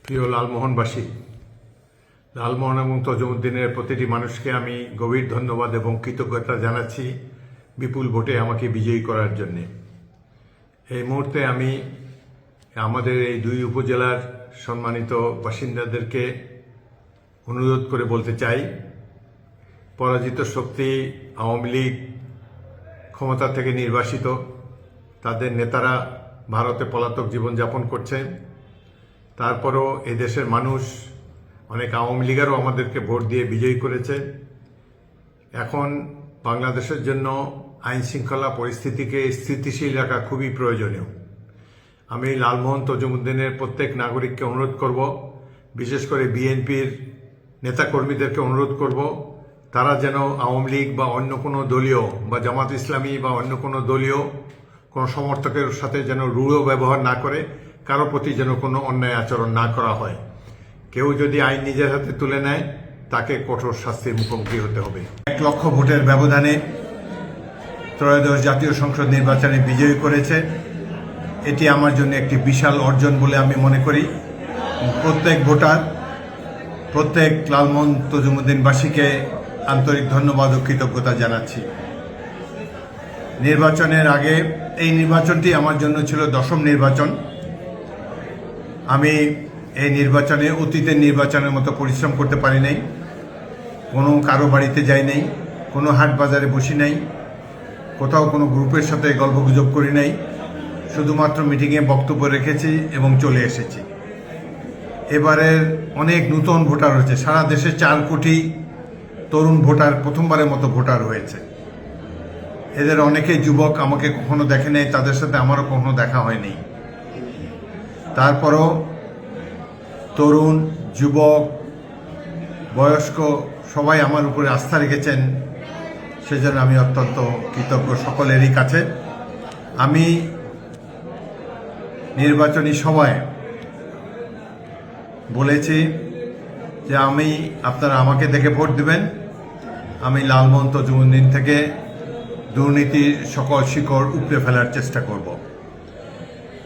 প্রিয় লালমোহনবাসী, লালমোহন এবং তজুমুদ্দিনের প্রতিটি মানুষকে আমি গভীর ধন্যবাদ এবং কৃতজ্ঞতা জানাচ্ছি বিপুল ভোটে আমাকে বিজয়ী করার জন্যে। এই মুহূর্তে আমি আমাদের এই দুই উপজেলার সম্মানিত বাসিন্দাদেরকে অনুরোধ করে বলতে চাই, পরাজিত শক্তি আওয়ামী লীগ ক্ষমতা থেকে নির্বাসিত, তাদের নেতারা ভারতে পলাতক জীবনযাপন করছে। তারপরও এদেশের মানুষ অনেক আওয়ামী লীগেরও আমাদেরকে ভোট দিয়ে বিজয়ী করেছে। এখন বাংলাদেশের জন্য আইন শৃঙ্খলা পরিস্থিতিকে স্থিতিশীল রাখা খুবই প্রয়োজনীয়। আমি লালমোহন তজুমুদ্দিনের প্রত্যেক নাগরিককে অনুরোধ করব, বিশেষ করে বিএনপির নেতাকর্মীদেরকে অনুরোধ করব, তারা যেন আওয়ামী লীগ বা অন্য কোনো দলীয় বা জামাত ইসলামী বা অন্য কোনো দলীয় কোনো সমর্থকের সাথে যেন রূঢ় ব্যবহার না করে, কারো প্রতি যেন কোনো অন্যায় আচরণ না করা হয়। কেউ যদি আইন নিজের হাতে তুলে নেয়, তাকে কঠোর শাস্তির মুখোমুখি হতে হবে। 1 লক্ষ ভোটের ব্যবধানে ত্রয়োদশ জাতীয় সংসদ নির্বাচনে বিজয়ী করেছে। এটি আমার জন্য একটি বিশাল অর্জন বলে আমি মনে করি। প্রত্যেক ভোটার, প্রত্যেক লালমোহন তজুমুদ্দিনবাসীকে আন্তরিক ধন্যবাদ ও কৃতজ্ঞতা জানাচ্ছি। নির্বাচনের আগে এই নির্বাচনটি আমার জন্য ছিল 10ম নির্বাচন। আমি এই নির্বাচনে অতীতের নির্বাচনের মতো পরিশ্রম করতে পারি নাই, কোনো কারো বাড়িতে যাই নাই, কোনো হাট বাজারে বসি নাই, কোথাও কোনো গ্রুপের সাথে গল্পগুজব করি নাই, শুধুমাত্র মিটিংয়ে বক্তব্য রেখেছি এবং চলে এসেছি। এবারের অনেক নূতন ভোটার হয়েছে, সারা দেশে 4 কোটি তরুণ ভোটার প্রথমবারের মতো ভোটার হয়েছে। এদের অনেকেই যুবক, আমাকে কখনো দেখে নেই, তাদের সাথে আমারও কখনো দেখা হয়নি। তারপরও তরুণ, যুবক, বয়স্ক সবাই আমার উপরে আস্থা রেখেছেন, সেজন্য আমি অত্যন্ত কৃতজ্ঞ সকলেরই কাছে। আমি নির্বাচনী সভায় বলেছি যে আপনারা আমাকে দেখে ভোট দিবেন। আমি লালমোহন তজুমুদ্দিন থেকে দুর্নীতির সকল শিকড় উপড়ে ফেলার চেষ্টা করব।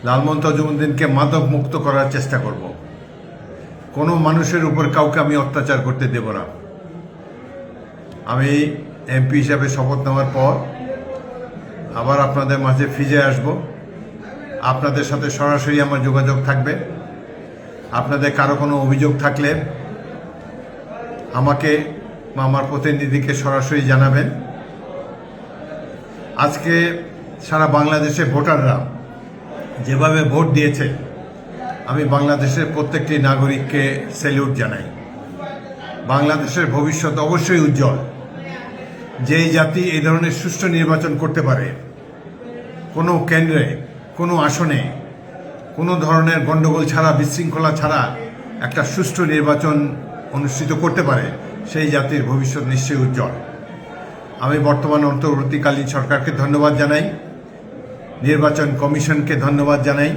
লালমোহন তজুমুদ্দিনকে মাদক মুক্ত করার চেষ্টা করব। কোনো মানুষের উপর কাউকে আমি অত্যাচার করতে দেব না। আমি এমপি হিসাবে শপথ নেওয়ার পর আবার আপনাদের মাঝে ফিরে আসব। আপনাদের সাথে সরাসরি আমার যোগাযোগ থাকবে। আপনাদের কারো কোনো অভিযোগ থাকলে আমাকে বা আমার প্রতিনিধিকে সরাসরি জানাবেন। আজকে সারা বাংলাদেশের ভোটাররা যেভাবে ভোট দিয়েছে, আমি বাংলাদেশের প্রত্যেকটি নাগরিককে স্যালিউট জানাই। বাংলাদেশের ভবিষ্যৎ অবশ্যই উজ্জ্বল। যেই জাতি এই ধরনের সুষ্ঠু নির্বাচন করতে পারে, কোনো কেন্দ্রে, কোনো আসনে কোনো ধরনের গণ্ডগোল ছাড়া, বিশৃঙ্খলা ছাড়া একটা সুষ্ঠু নির্বাচন অনুষ্ঠিত করতে পারে, সেই জাতির ভবিষ্যৎ নিশ্চয়ই উজ্জ্বল। আমি বর্তমান অন্তর্বর্তীকালীন সরকারকে ধন্যবাদ জানাই, নির্বাচন কমিশনকে ধন্যবাদ জানাই,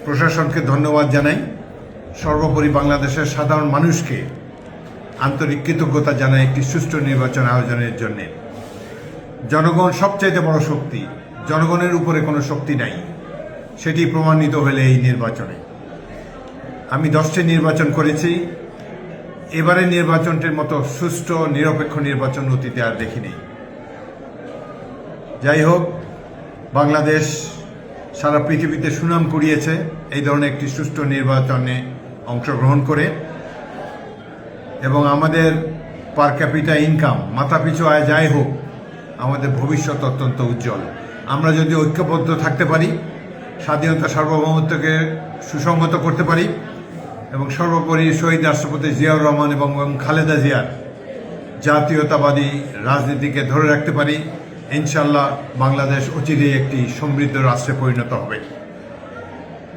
প্রশাসনকে ধন্যবাদ জানাই, সর্বোপরি বাংলাদেশের সাধারণ মানুষকে আন্তরিক কৃতজ্ঞতা জানাই একটি সুষ্ঠু নির্বাচন আয়োজনের জন্য। জনগণ সবচাইতে বড় শক্তি, জনগণের উপরে কোনো শক্তি নাই, সেটি প্রমাণিত হলে এই নির্বাচনে। আমি 10টি নির্বাচন করেছি, এবারের নির্বাচনটির মতো সুষ্ঠু নিরপেক্ষ নির্বাচন অতীতে আর দেখিনি। যাই হোক, বাংলাদেশ সারা পৃথিবীতে সুনাম কুড়িয়েছে এই ধরনের একটি সুষ্ঠু নির্বাচনে অংশগ্রহণ করে, এবং আমাদের পার ক্যাপিটা ইনকাম, মাথাপিছু আয় যাই হোক, আমাদের ভবিষ্যৎ অত্যন্ত উজ্জ্বল। আমরা যদি ঐক্যবদ্ধ থাকতে পারি, স্বাধীনতা সার্বভৌমত্বকে সুসংহত করতে পারি, এবং সর্বোপরি শহীদ রাষ্ট্রপতি জিয়াউর রহমান এবং খালেদা জিয়ার জাতীয়তাবাদী রাজনীতিকে ধরে রাখতে পারি, ইনশাল্লাহ বাংলাদেশ অচিরেই একটি সমৃদ্ধ রাষ্ট্রে পরিণত হবে।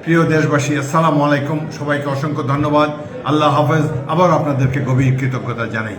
প্রিয় দেশবাসী, আসসালামু আলাইকুম। সবাইকে অসংখ্য ধন্যবাদ। আল্লাহ হাফেজ। আবার আপনাদেরকে গভীর কৃতজ্ঞতা জানাই।